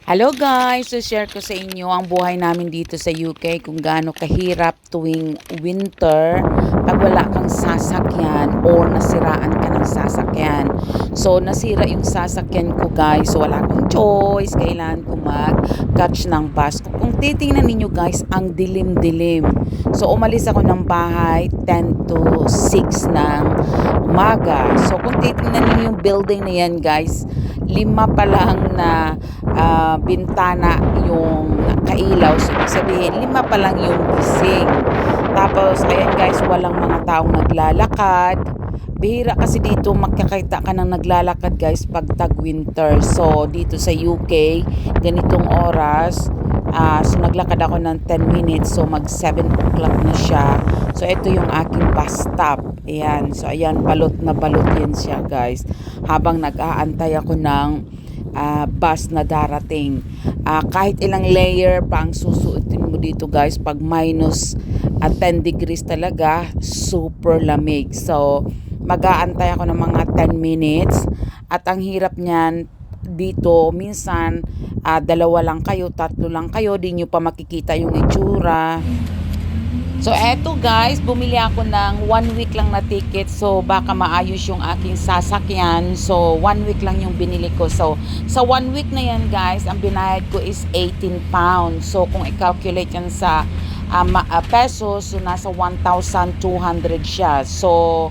Hello guys! So share ko sa inyo ang buhay namin dito sa UK kung gaano kahirap tuwing winter pag wala kang sasakyan or nasiraan ka ng sasakyan. So nasira yung sasakyan ko guys, so wala akong choice, kailangan ko mag-catch ng bus. Kung titingnan ninyo guys, ang dilim-dilim. So umalis ako ng bahay 10 to 6 ng umaga. So kung titingnan ninyo yung building na yan guys, 5 pa lang na bintana yung kailaw. So, ibig sabihin, 5 pa lang yung gising. Tapos, ayan guys, walang mga taong naglalakad. Bihira kasi dito makikita ka ng naglalakad guys pag tag-winter. So, dito sa UK, ganitong oras, so naglakad ako ng 10 minutes. So, mag 7 o'clock na siya. So, ito yung aking bus stop. Ayan. So, ayan, balot na balot yan siya guys. Habang nag-aantay ako ng bus na darating. Kahit ilang layer pa ang susuotin mo dito guys, pag minus 10 degrees talaga, super lamig. So, mag-aantay ako ng mga 10 minutes at ang hirap niyan dito, minsan dalawa lang kayo, tatlo lang kayo, di nyo pa makikita yung itsura. So, eto guys, bumili ako ng 1 week lang na ticket. So, baka maayos yung aking sasakyan. So, 1 week lang yung binili ko. So, sa 1 week na yan guys, ang binayad ko is 18 pounds. So, kung i-calculate yan sa pesos, so nasa 1,200 siya. So,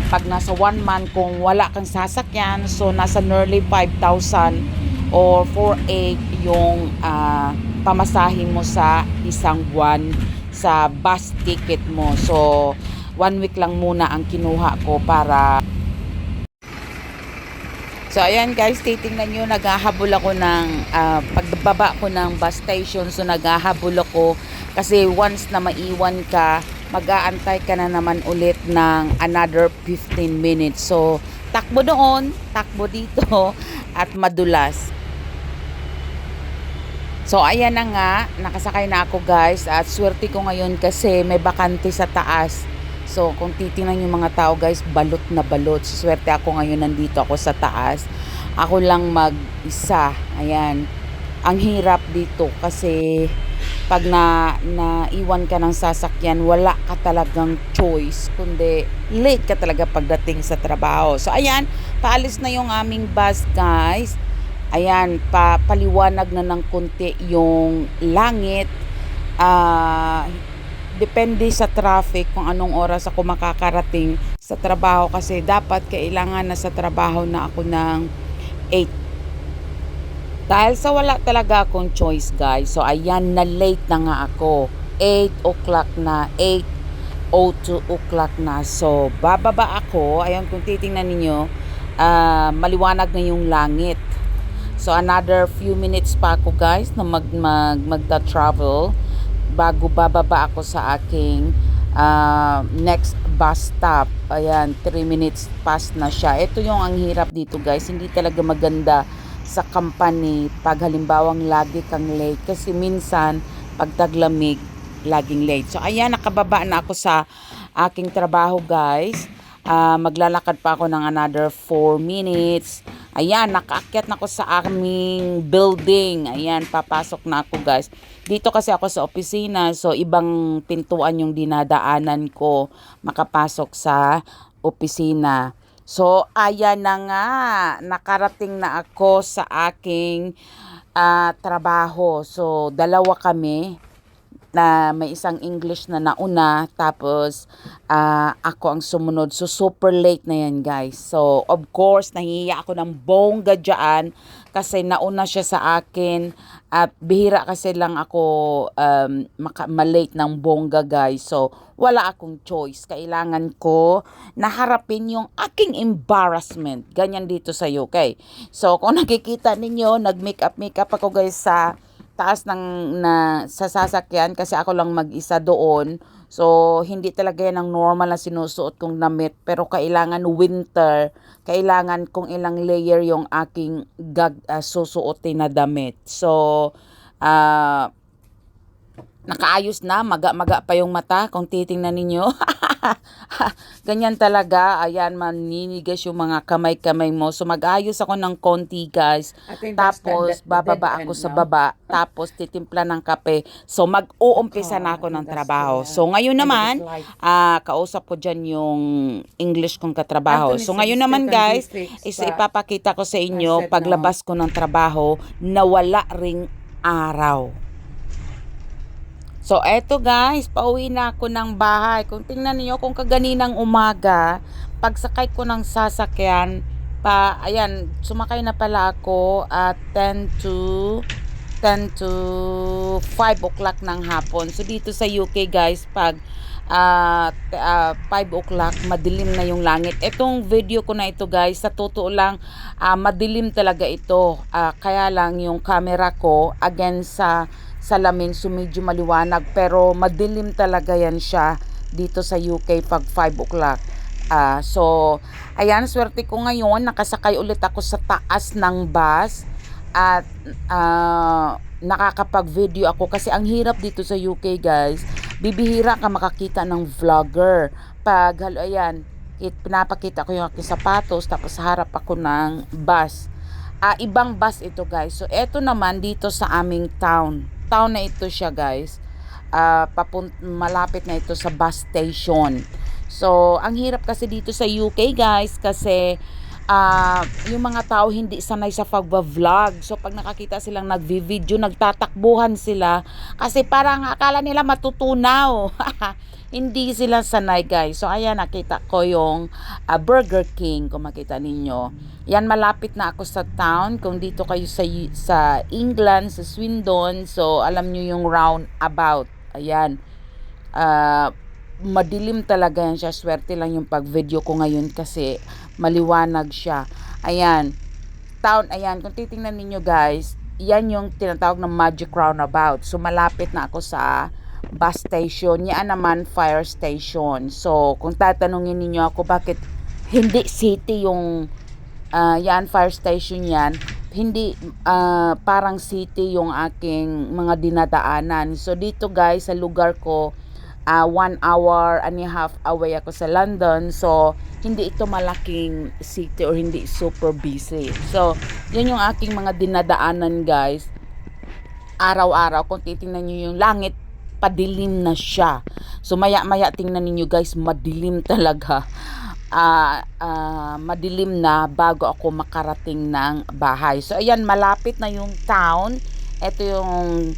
pag nasa 1 month, kung wala kang sasakyan, so nasa nearly 5,000 or 4,800 yung pamasahin mo sa isang buwan sa bus ticket mo. So, 1 week lang muna ang kinuha ko para... So, ayan guys, titingnan nyo, naghahabol ako ng, pagbaba ko ng bus station, so naghahabol ako kasi once na maiwan ka, mag-aantay ka na naman ulit ng another 15 minutes. So, takbo doon, takbo dito, at madulas. So, ayan na nga, nakasakay na ako guys at swerte ko ngayon kasi may bakante sa taas. So, kung titingnan yung mga tao guys, balot na balot. So, swerte ako ngayon nandito ako sa taas. Ako lang mag-isa. Ayan. Ang hirap dito kasi pag naiwan ka ng sasakyan, wala ka talagang choice, kundi late ka talaga pagdating sa trabaho. So, ayan, paalis na yung aming bus guys. Ayan, paliwanag na ng konti yung langit. Depende sa traffic kung anong oras ako makakarating sa trabaho kasi dapat kailangan na sa trabaho na ako ng 8. Dahil sa wala talaga akong choice guys. So ayan, na late na nga ako. 8 o'clock na, 8:02 o'clock na. So bababa ako. Ayan, kung titingnan ninyo, maliwanag na yung langit. So another few minutes pa ako guys na magta-travel bago bababa ako sa aking next bus stop. Ayan, 3 minutes past na siya. Ito yung ang hirap dito guys. Hindi talaga maganda sa company pag halimbawang lagi kang late kasi minsan pag taglamig laging late. So ayan, nakababa na ako sa aking trabaho guys. Maglalakad pa ako ng another 4 minutes. Ayan, nakaakyat na ako sa aming building. Ayan, papasok na ako guys. Dito kasi ako sa opisina, so ibang pintuan yung dinadaanan ko makapasok sa opisina. So, ayan na nga, nakarating na ako sa aking trabaho. So, dalawa kami na may isang English na nauna tapos ako ang sumunod. So super late na yan guys. So of course nahihiya ako ng bongga dyan kasi nauna siya sa akin at bihira kasi lang ako malate ng bongga guys. So wala akong choice. Kailangan ko naharapin yung aking embarrassment. Ganyan dito sa UK. So kung nakikita ninyo, nag-makeup ako guys sa taas sa sasakyan kasi ako lang mag-isa doon. So, hindi talaga yan ang normal na sinusuot kong damit. Pero kailangan winter, kailangan kong ilang layer yung aking susuotin na damit. So, nakaayos na, maga-maga pa yung mata kung titingnan ninyo. Ganyan talaga, ayan, maninigas yung mga kamay-kamay mo. So, mag-ayos ako ng konti, guys. I think that's Tapos, the dead bababa ako end sa now. baba. Tapos, titimpla ng kape. So, mag-uumpisa na I ako ng think that's trabaho. the So, ngayon end of his naman, life. kausap ko dyan yung English kong katrabaho. Anthony So, said ngayon still naman, can be guys, fixed, is but ipapakita ko sa I inyo, said no. paglabas ko ng trabaho, na wala ring araw. So, eto guys, pauwi na ako ng bahay. Kung tingnan niyo, kung kaganinang umaga, pagsakay ko ng sasakyan, ayan, sumakay na pala ako at 10 to 5 o'clock ng hapon. So, dito sa UK guys, pag 5 o'clock, madilim na yung langit. Etong video ko na ito guys, sa totoo lang, madilim talaga ito. Kaya lang yung camera ko against sa salamin, so medyo maliwanag, pero madilim talaga yan siya dito sa UK pag 5 o'clock. So, ayan, swerte ko ngayon, nakasakay ulit ako sa taas ng bus at nakakapag-video ako kasi ang hirap dito sa UK guys, bibihira ka makakita ng vlogger. Ayan, pinapakita ko yung aking sapatos, tapos harap ako ng bus. Ibang bus ito guys. So, eto naman dito sa aming town na ito siya guys, malapit na ito sa bus station. So, ang hirap kasi dito sa UK guys, kasi yung mga tao hindi sanay sa pagba-vlog. So, pag nakakita silang nagvi-video, nagtatakbuhan sila kasi parang akala nila matutunaw. Hindi sila sanay guys. So, ayan, nakita ko yung Burger King, kung makita ninyo. Yan, malapit na ako sa town. Kung dito kayo sa England, sa Swindon, so alam nyo yung roundabout. Ayan. Madilim talaga yan siya. Swerte lang yung pag-video ko ngayon kasi maliwanag siya. Ayan. Town, ayan. Kung titingnan ninyo guys, yan yung tinatawag ng Magic Roundabout. So, malapit na ako sa bus station. Yan naman, fire station. So, kung tatanungin ninyo ako bakit hindi city yung yan, fire station yan, hindi parang city yung aking mga dinadaanan. So, dito guys, sa lugar ko, 1 hour and a half away ako sa London. So, hindi ito malaking city or hindi super busy. So, yan yung aking mga dinadaanan guys. Araw-araw, kung titingnan nyo yung langit, padilim na siya. So, maya-maya tingnan ninyo guys, madilim talaga. Madilim na bago ako makarating ng bahay. So, ayan, malapit na yung town. Ito yung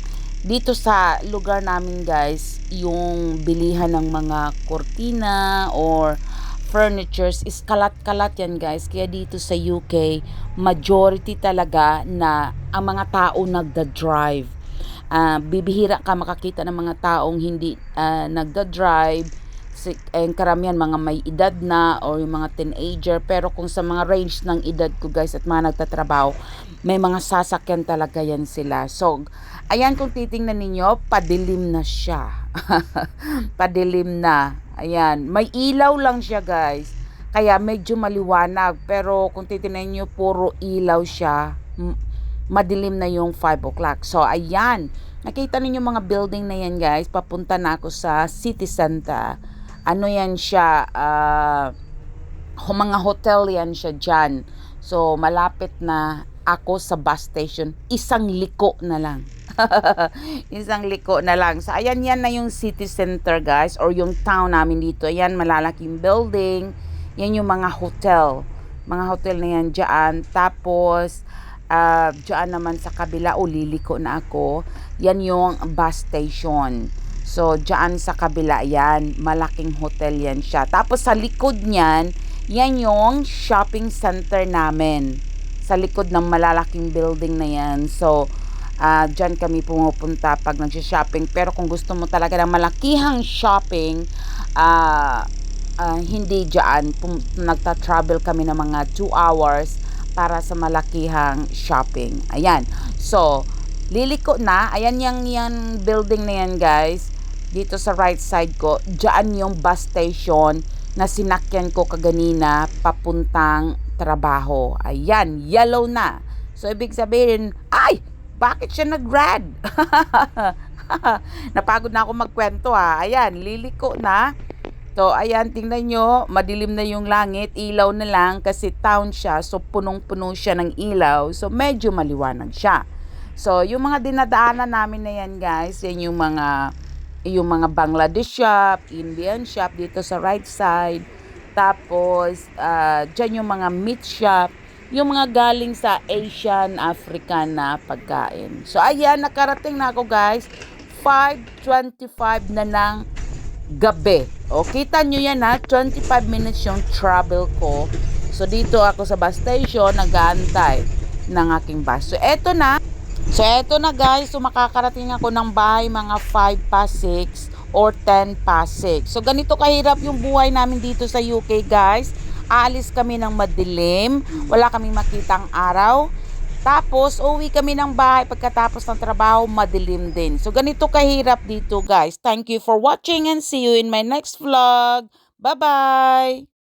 dito sa lugar namin guys, yung bilihan ng mga kortina or furnitures is kalat-kalat yan guys. Kaya dito sa UK, majority talaga na ang mga tao nagda-drive. Bibihira ka makakita ng mga taong hindi nagda-drive. Karamihan mga may edad na or yung mga teenager. Pero kung sa mga range ng edad ko guys at mga nagtatrabaho, may mga sasakyan talaga yan sila. So, ayan, kung titingnan ninyo, padilim na siya. Padilim na. Ayan, may ilaw lang siya guys. Kaya medyo maliwanag. Pero kung titingnan nyo, puro ilaw siya. Madilim na yung 5 o'clock. So, ayan. Nakita ninyo mga building na yan guys. Papunta na ako sa city center. Ano yan siya, mga hotel yan siya dyan. So, malapit na ako sa bus station. Isang liko na lang. Isang liko na lang. So, ayan, yan na yung city center guys, or yung town namin dito. Ayan, malalaking building. Yan yung mga hotel. Mga hotel na yan dyan. Tapos, dyan naman sa kabila, liliko na ako. Yan yung bus station. So, dyan sa kabila yan, malaking hotel yan siya. Tapos sa likod niyan, yan yung shopping center namin. Sa likod ng malalaking building na yan. So, dyan kami pumupunta pag nagsha-shopping. Pero kung gusto mo talaga ng malakihang shopping, hindi dyan. Nagta-travel kami ng mga 2 hours para sa malakihang shopping. Ayan. So, liliko na. Ayan yung building na yan guys. Dito sa right side ko, dyan yung bus station na sinakyan ko kaganina papuntang trabaho. Ayan, yellow na. So, ibig sabihin, ay, bakit siya nag-red? Napagod na ako magkwento ha. Ayan, liliko na. So, ayan, tingnan nyo, madilim na yung langit, ilaw na lang kasi town siya, so punong-puno siya ng ilaw, so medyo maliwanag siya. So, yung mga dinadaanan namin na yan guys, yan yung mga Bangladesh shop, Indian shop dito sa right side, tapos dyan yung mga meat shop, yung mga galing sa Asian, African na pagkain. So, ayan, nakarating na ako guys, 5:25 na ng gabi. O, kita nyo yan ha, 25 minutes yung travel ko. So, dito ako sa bus station, nag-aantay ng aking bus. So, eto na. Guys, so makakarating ako ng bahay mga 5 past 6 or 10 past 6. So, ganito kahirap yung buhay namin dito sa UK guys. Aalis kami ng madilim, wala kaming makitang araw. Tapos, uwi kami ng bahay pagkatapos ng trabaho, madilim din. So, ganito kahirap dito, guys. Thank you for watching and see you in my next vlog. Bye-bye!